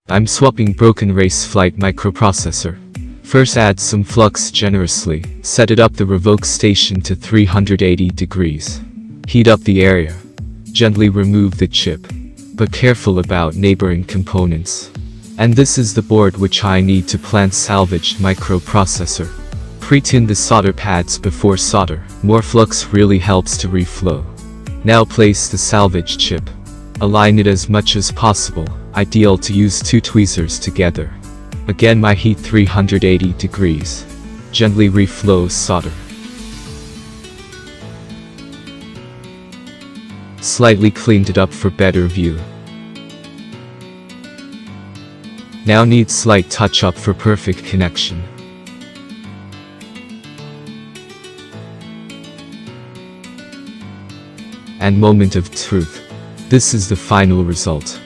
I'm swapping broken race flight microprocessor. First add some flux generously, set it up the revoke station to 380 degrees. Heat up the area. Gently remove the chip, but careful about neighboring components. And this is the board which I need to plant salvaged microprocessor. Pre-tune the solder pads before solder. More flux really helps to reflow. Now place the salvage chip. Align it as much as possible, ideal to use two tweezers together. Again my heat 380 degrees. Gently reflow solder. Slightly cleaned it up for better view. Now need slight touch up for perfect connection. And moment of truth. This is the final result.